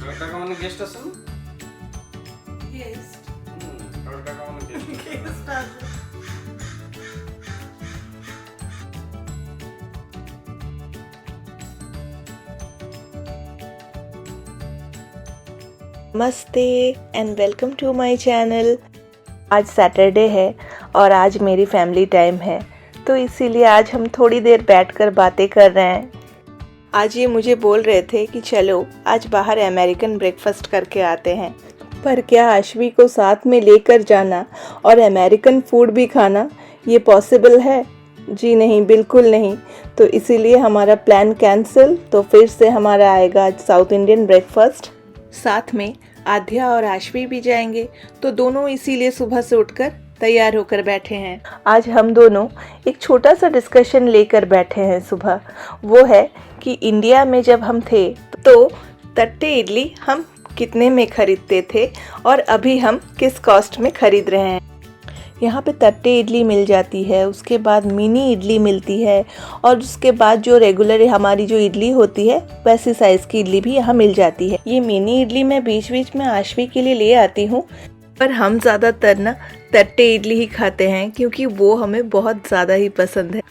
টাকা মানে গেস্ট আছে না? গেস্ট টাকা মানে গেস্ট গেস্ট আছে। नमस्ते and welcome to my channel. आज सैटरडे है और आज मेरी फैमिली टाइम है, तो इसीलिए आज हम थोड़ी देर बैठकर बातें कर रहे हैं। आज ये मुझे बोल रहे थे कि चलो आज बाहर अमेरिकन ब्रेकफास्ट करके आते हैं, पर क्या आशवी को साथ में लेकर जाना और अमेरिकन फूड भी खाना ये पॉसिबल है? जी नहीं, बिल्कुल नहीं। तो इसीलिए हमारा प्लान कैंसिल। तो फिर से हमारा आएगा आज साउथ इंडियन ब्रेकफास्ट। साथ में आध्या और आशवी भी जाएंगे, तो दोनों इसीलिए सुबह से उठकर तैयार होकर बैठे हैं। आज हम दोनों एक छोटा सा डिस्कशन लेकर बैठे हैं सुबह। वो है कि इंडिया में जब हम थे तो तट्टे इडली हम कितने में खरीदते थे और अभी हम किस कॉस्ट में खरीद रहे हैं। यहाँ पे तट्टे इडली मिल जाती है, उसके बाद मिनी इडली मिलती है और उसके बाद जो रेगुलर हमारी जो इडली होती है वैसी साइज़ की इडली भी यहाँ मिल जाती है। ये मिनी इडली मैं बीच बीच में आशवी के लिए ले आती हूँ, पर हम ज़्यादातर ना तट्टे इडली ही खाते हैं क्योंकि वो हमें बहुत ज़्यादा ही पसंद है।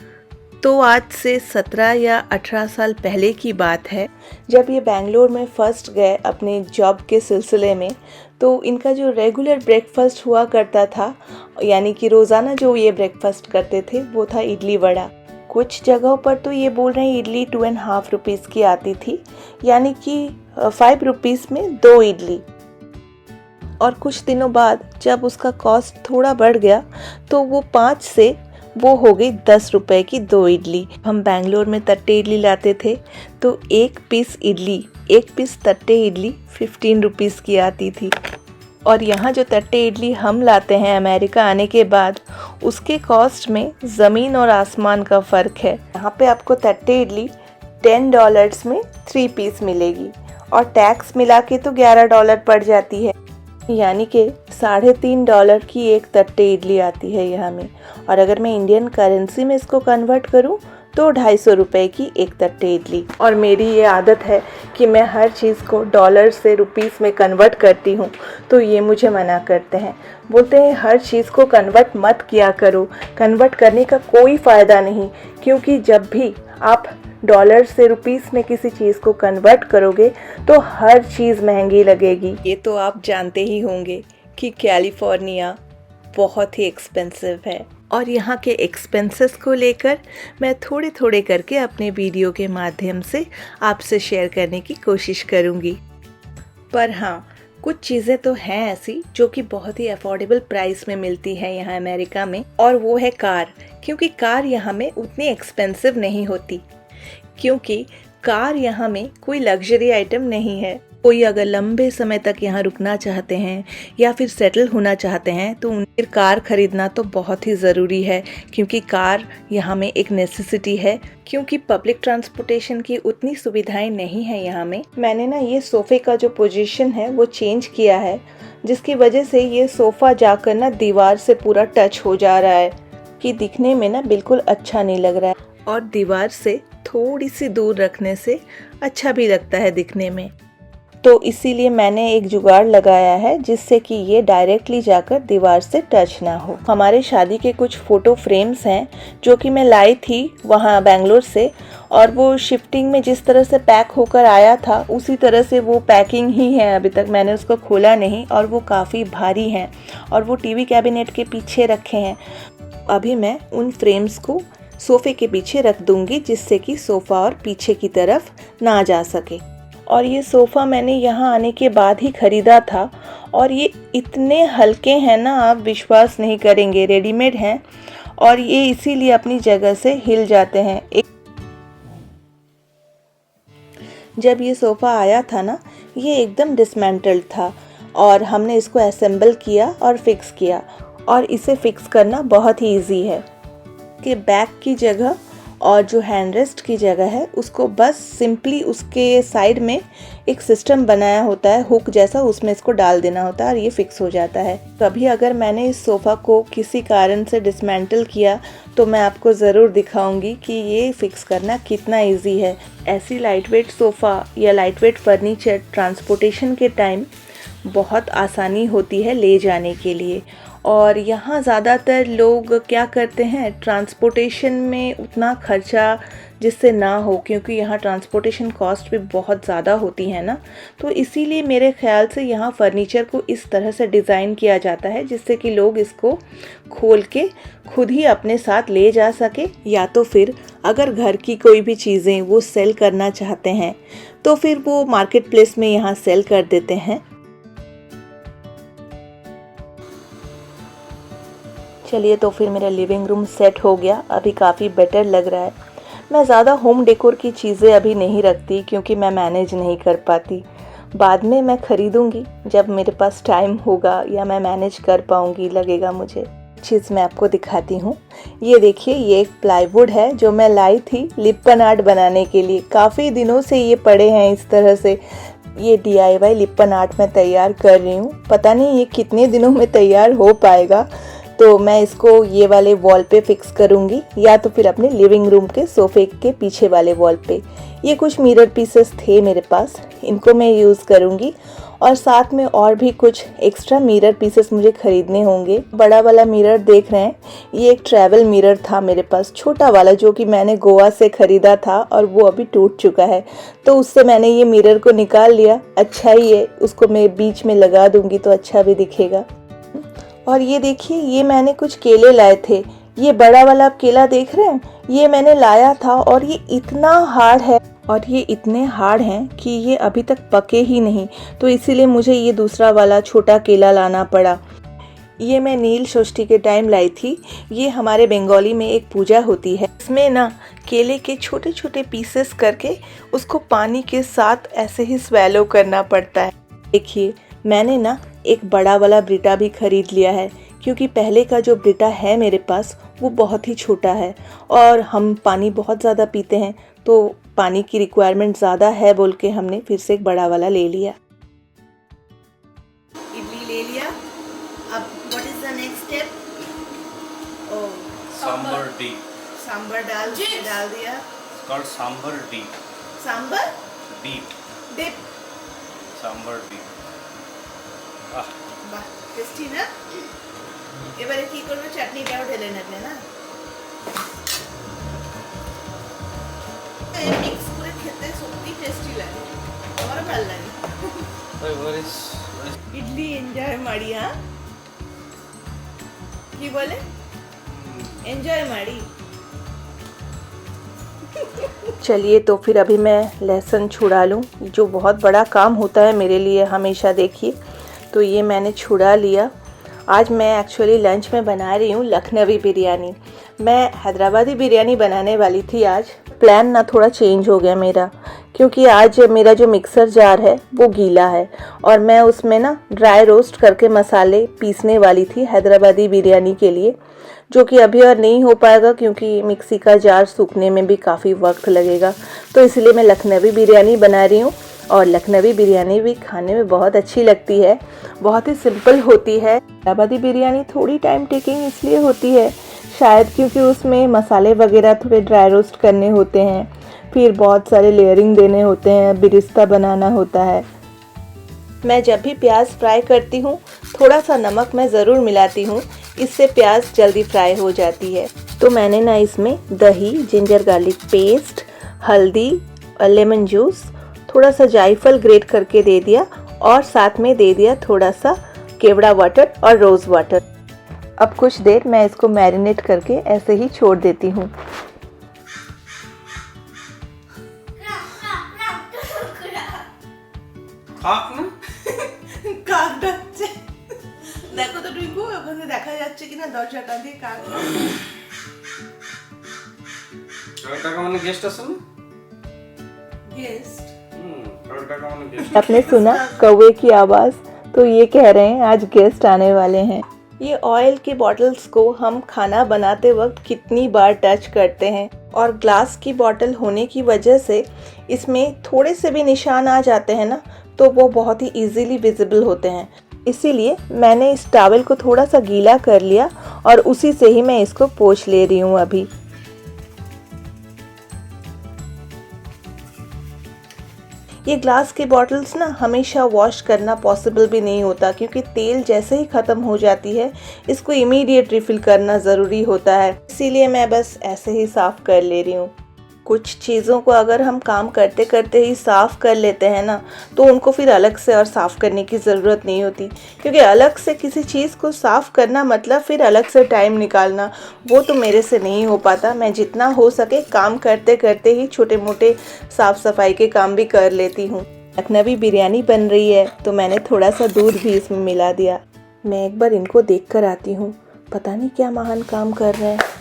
तो आज से 17 या 18 साल पहले की बात है, जब ये बेंगलोर में फर्स्ट गए अपने जॉब के सिलसिले में, तो इनका जो रेगुलर ब्रेकफास्ट हुआ करता था, यानी कि रोज़ाना जो ये ब्रेकफास्ट करते थे वो था इडली वड़ा। कुछ जगहों पर तो ये बोल रहे हैं इडली 2.5 रुपीज़ की आती थी, यानी कि 5 रुपीज़ में 2 इडली। और कुछ दिनों बाद जब उसका कॉस्ट थोड़ा बढ़ गया तो वो 5 से वो हो गई 10 रुपए की 2 इडली। हम बेंगलोर में तट्टे इडली लाते थे तो एक पीस तट्टे इडली 15 रुपीज़ की आती थी। और यहाँ जो तट्टे इडली हम लाते हैं अमेरिका आने के बाद, उसके कॉस्ट में ज़मीन और आसमान का फ़र्क है। यहाँ पे आपको तट्टे इडली $10 में 3 पीस मिलेगी और टैक्स मिला के तो $11 पड़ जाती है, यानी कि $3.5 की एक तट्टे इडली आती है यहाँ में। और अगर मैं इंडियन करेंसी में इसको कन्वर्ट करूँ तो 250 रुपए की एक तट्टे इडली। और मेरी ये आदत है कि मैं हर चीज़ को डॉलर से रुपीस में कन्वर्ट करती हूँ, तो ये मुझे मना करते हैं। बोलते हैं हर चीज़ को कन्वर्ट मत किया करो, कन्वर्ट करने का कोई फ़ायदा नहीं, क्योंकि जब भी आप डॉलर से रुपीस में किसी चीज़ को कन्वर्ट करोगे तो हर चीज़ महंगी लगेगी। ये तो आप जानते ही होंगे कि कैलिफोर्निया बहुत ही एक्सपेंसिव है, और यहाँ के एक्सपेंसेस को लेकर मैं थोड़े थोड़े करके अपने वीडियो के माध्यम से आपसे शेयर करने की कोशिश करूँगी। पर हाँ, कुछ चीज़ें तो हैं ऐसी जो कि बहुत ही अफोर्डेबल प्राइस में मिलती है यहाँ अमेरिका में, और वो है कार। क्योंकि कार यहाँ में उतनी एक्सपेंसिव नहीं होती, क्योंकि कार यहाँ में कोई लग्जरी आइटम नहीं है। कोई अगर लंबे समय तक यहाँ रुकना चाहते हैं या फिर सेटल होना चाहते हैं तो उन्हें कार खरीदना तो बहुत ही ज़रूरी है, क्योंकि कार यहाँ में एक नेसेसिटी है, क्योंकि पब्लिक ट्रांसपोर्टेशन की उतनी सुविधाएं नहीं है यहाँ में। मैंने ना ये सोफ़े का जो पोजीशन है वो चेंज किया है, जिसकी वजह से ये सोफ़ा जाकर ना दीवार से पूरा टच हो जा रहा है, कि दिखने में ना बिल्कुल अच्छा नहीं लग रहा है, और दीवार से थोड़ी सी दूर रखने से अच्छा भी लगता है दिखने में। तो इसीलिए मैंने एक जुगाड़ लगाया है जिससे कि ये डायरेक्टली जाकर दीवार से टच ना हो। हमारे शादी के कुछ फ़ोटो फ्रेम्स हैं जो कि मैं लाई थी वहाँ बेंगलोर से, और वो शिफ्टिंग में जिस तरह से पैक होकर आया था उसी तरह से वो पैकिंग ही है। अभी तक मैंने उसको खोला नहीं, और वो काफ़ी भारी हैं और वो टीवी कैबिनेट के पीछे रखे हैं। अभी मैं उन फ्रेम्स को सोफ़े के पीछे रख दूंगी, जिससे कि सोफ़ा और पीछे की तरफ ना जा सके। और ये सोफ़ा मैंने यहाँ आने के बाद ही ख़रीदा था, और ये इतने हल्के हैं ना, आप विश्वास नहीं करेंगे। रेडीमेड हैं और ये इसीलिए अपनी जगह से हिल जाते हैं। जब ये सोफ़ा आया था ना, ये एकदम डिसमेंटल्ड था, और हमने इसको असेंबल किया और फिक्स किया, और इसे फिक्स करना बहुत ही ईजी है। कि बैक की जगह और जो हैंड रेस्ट की जगह है उसको बस सिंपली उसके साइड में एक सिस्टम बनाया होता है हुक जैसा, उसमें इसको डाल देना होता है और ये फिक्स हो जाता है। कभी अगर मैंने इस सोफ़ा को किसी कारण से डिसमेंटल किया तो मैं आपको ज़रूर दिखाऊंगी कि ये फिक्स करना कितना इजी है। ऐसी लाइटवेट सोफ़ा या लाइटवेट फर्नीचर ट्रांसपोर्टेशन के टाइम बहुत आसानी होती है ले जाने के लिए। और यहाँ ज़्यादातर लोग क्या करते हैं, ट्रांसपोर्टेशन में उतना खर्चा जिससे ना हो, क्योंकि यहाँ ट्रांसपोर्टेशन कॉस्ट भी बहुत ज़्यादा होती है ना, तो इसीलिए मेरे ख्याल से यहाँ फर्नीचर को इस तरह से डिज़ाइन किया जाता है जिससे कि लोग इसको खोल के खुद ही अपने साथ ले जा सके, या तो फिर अगर घर की कोई भी चीज़ें वो सेल करना चाहते हैं तो फिर वो मार्केट प्लेस में यहाँ सेल कर देते हैं। चलिए, तो फिर मेरा लिविंग रूम सेट हो गया, अभी काफ़ी बेटर लग रहा है। मैं ज़्यादा होम डेकोर की चीज़ें अभी नहीं रखती क्योंकि मैं मैनेज नहीं कर पाती। बाद में मैं ख़रीदूँगी जब मेरे पास टाइम होगा या मैं मैनेज कर पाऊँगी, लगेगा मुझे। चीज़ मैं आपको दिखाती हूँ। ये देखिए, ये एक प्लाईवुड है जो मैं लाई थी लिप्पन आर्ट बनाने के लिए। काफ़ी दिनों से ये पड़े हैं इस तरह से। ये DIY लिप्पन आर्ट मैं तैयार कर रही हूँ, पता नहीं ये कितने दिनों में तैयार हो पाएगा। तो मैं इसको ये वाले वॉल पे फिक्स करूँगी या तो फिर अपने लिविंग रूम के सोफ़े के पीछे वाले वॉल पे। ये कुछ मिरर पीसेस थे मेरे पास, इनको मैं यूज़ करूँगी। और साथ में और भी कुछ एक्स्ट्रा मिरर पीसेस मुझे ख़रीदने होंगे। बड़ा वाला मिरर देख रहे हैं, ये एक ट्रैवल मिरर था मेरे पास, छोटा वाला, जो कि मैंने गोवा से ख़रीदा था और वो अभी टूट चुका है। तो उससे मैंने ये मिरर को निकाल लिया। अच्छा ही है, उसको मैं बीच में लगा दूँगी तो अच्छा भी दिखेगा। और ये देखिए, ये मैंने कुछ केले लाए थे। ये बड़ा वाला आप केला देख रहे हैं, ये मैंने लाया था और ये इतना हार्ड है और ये इतने हार्ड हैं कि ये अभी तक पके ही नहीं, तो इसीलिए मुझे ये दूसरा वाला छोटा केला लाना पड़ा। ये मैं नील षष्ठी के टाइम लाई थी। ये हमारे बंगाली में एक पूजा होती है, इसमें ना केले के छोटे छोटे पीसेस करके उसको पानी के साथ ऐसे ही स्वेलो करना पड़ता है। देखिए, मैंने ना एक बड़ा वाला ब्रिटा भी खरीद लिया है क्योंकि पहले का जो ब्रिटा है मेरे पास वो बहुत ही छोटा है और हम पानी बहुत ज़्यादा पीते हैं, तो पानी की रिक्वायरमेंट ज़्यादा है बोल के हमने फिर से एक बड़ा वाला ले लिया। इडली ले लिया। अब what is the next step? Sambar dip. Sambar डाल दिया। Called sambar dip. Sambar dip. Dip. Sambar dip. বাহ, টেস্টি না? এবারে কি করবে, চাটনিটাও ঢেলে নেবে না? মিক্স করে খেতে সত্যি টেস্টি লাগে, আমারও ভালো লাগে। ইডলি এনজয় মারি। হ্যাঁ, কি বলে? এনজয় মারি। चलिए, तो फिर अभी मैं लहसुन छुड़ा लूँ, जो बहुत बड़ा काम होता है मेरे लिए हमेशा। देखिए, तो ये मैंने छुड़ा लिया। आज मैं एक्चुअली लंच में बना रही हूँ लखनवी बिरयानी। मैं हैदराबादी बिरयानी बनाने वाली थी आज, प्लान ना थोड़ा चेंज हो गया मेरा, क्योंकि आज मेरा जो मिक्सर जार है वो गीला है और मैं उसमें ना ड्राई रोस्ट करके मसाले पीसने वाली थी हैदराबादी बिरयानी के लिए, जो कि अभी और नहीं हो पाएगा क्योंकि मिक्सी का जार सूखने में भी काफ़ी वक्त लगेगा। तो इसलिए मैं लखनवी बिरयानी बना रही हूँ और लखनवी बिरयानी भी खाने में बहुत अच्छी लगती है, बहुत ही सिंपल होती है। हैदराबादी बिरयानी थोड़ी टाइम टेकिंग इसलिए होती है शायद क्योंकि उसमें मसाले वगैरह थोड़े ड्राई रोस्ट करने होते हैं, फिर बहुत सारे लेयरिंग देने होते हैं, बिरिस्ता बनाना होता है। मैं जब भी प्याज फ्राई करती हूँ थोड़ा सा नमक मैं ज़रूर मिलाती हूँ, इससे प्याज जल्दी फ्राई हो जाती है। तो मैंने ना इसमें दही, जिंजर गार्लिक पेस्ट, हल्दी और लेमन जूस, थोड़ा सा जायफल ग्रेट करके दे दिया और साथ में दे दिया थोड़ा सा केवड़ा वाटर और रोज़ वाटर। अब कुछ देर मैं इसको मैरिनेट करके ऐसे ही छोड़ देती हूँ। কাক ডাকছে, দেখো তো টুইকু, ওখানে দেখা যাচ্ছে কিনা দরজাটা দিয়ে কাক। মানে গেস্ট আছে না? गेस्ट आपने सुना कौवे की आवाज़? तो ये कह रहे हैं आज गेस्ट आने वाले हैं। ये ऑयल के बॉटल्स को हम खाना बनाते वक्त कितनी बार टच करते हैं। और ग्लास की बॉटल होने की वजह से इसमें थोड़े से भी निशान आ जाते हैं ना, तो वो बहुत ही इजीली विजिबल होते हैं। इसीलिए मैंने इस टॉवल को थोड़ा सा गीला कर लिया और उसी से ही मैं इसको पोंछ ले रही हूँ अभी। ये ग्लास की बॉटल्स ना हमेशा वॉश करना पॉसिबल भी नहीं होता, क्योंकि तेल जैसे ही ख़त्म हो जाती है इसको इमीडिएट रिफ़िल करना ज़रूरी होता है। इसीलिए मैं बस ऐसे ही साफ़ कर ले रही हूँ। कुछ चीज़ों को अगर हम काम करते करते ही साफ़ कर लेते हैं ना, तो उनको फिर अलग से और साफ़ करने की ज़रूरत नहीं होती, क्योंकि अलग से किसी चीज़ को साफ़ करना मतलब फिर अलग से टाइम निकालना, वो तो मेरे से नहीं हो पाता। मैं जितना हो सके काम करते करते ही छोटे मोटे साफ़ सफाई के काम भी कर लेती हूँ। लखनवी बिरयानी बन रही है तो मैंने थोड़ा सा दूध भी इसमें मिला दिया। मैं एक बार इनको देख कर आती हूँ, पता नहीं क्या महान काम कर रहे हैं।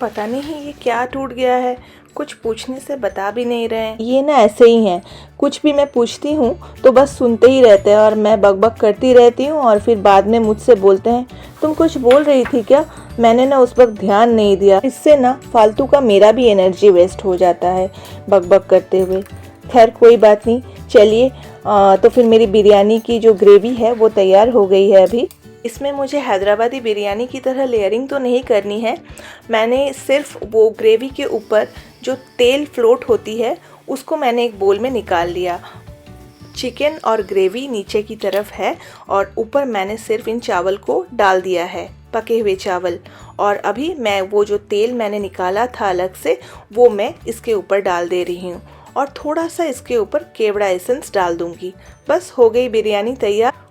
पता नहीं ये क्या टूट गया है, कुछ पूछने से बता भी नहीं रहे हैं। ये ना ऐसे ही हैं, कुछ भी मैं पूछती हूँ तो बस सुनते ही रहते हैं और मैं बकबक करती रहती हूँ और फिर बाद में मुझसे बोलते हैं तुम कुछ बोल रही थी क्या, मैंने ना उस वक्त ध्यान नहीं दिया। इससे ना फालतू का मेरा भी एनर्जी वेस्ट हो जाता है बकबक करते हुए। खैर कोई बात नहीं, चलिए तो फिर मेरी बिरयानी की जो ग्रेवी है वो तैयार हो गई है अभी। इसमें मुझे हैदराबादी बिरयानी की तरह लेयरिंग तो नहीं करनी है, मैंने सिर्फ वो ग्रेवी के ऊपर जो तेल फ्लोट होती है उसको मैंने एक बोल में निकाल लिया। चिकन और ग्रेवी नीचे की तरफ है और ऊपर मैंने सिर्फ इन चावल को डाल दिया है, पके हुए चावल। और अभी मैं वो जो तेल मैंने निकाला था अलग से वो मैं इसके ऊपर डाल दे रही हूँ और थोड़ा सा इसके ऊपर केवड़ा एसेंस डाल दूँगी। बस हो गई बिरयानी तैयार।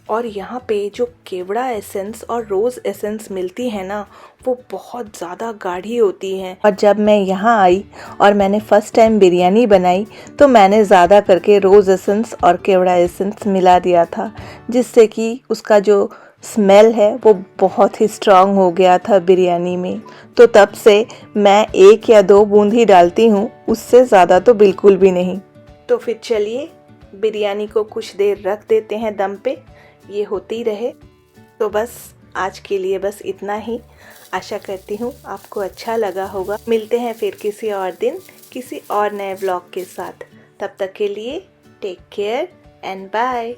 और यहाँ पे जो केवड़ा एसेंस और रोज़ एसेंस मिलती है ना, वो बहुत ज़्यादा गाढ़ी होती हैं। और जब मैं यहाँ आई और मैंने फ़र्स्ट टाइम बिरयानी बनाई तो मैंने ज़्यादा करके रोज़ एसेंस और केवड़ा एसेंस मिला दिया था, जिससे कि उसका जो स्मेल है वो बहुत ही स्ट्रॉन्ग हो गया था बिरयानी में। तो तब से मैं 1 या 2 बूंद ही डालती हूँ, उससे ज़्यादा तो बिल्कुल भी नहीं। तो फिर चलिए बिरयानी को कुछ देर रख देते हैं दम पे, ये होती रहे। तो बस आज के लिए बस इतना ही। आशा करती हूँ आपको अच्छा लगा होगा। मिलते हैं फिर किसी और दिन किसी और नए व्लॉग के साथ। तब तक के लिए टेक केयर एंड बाय।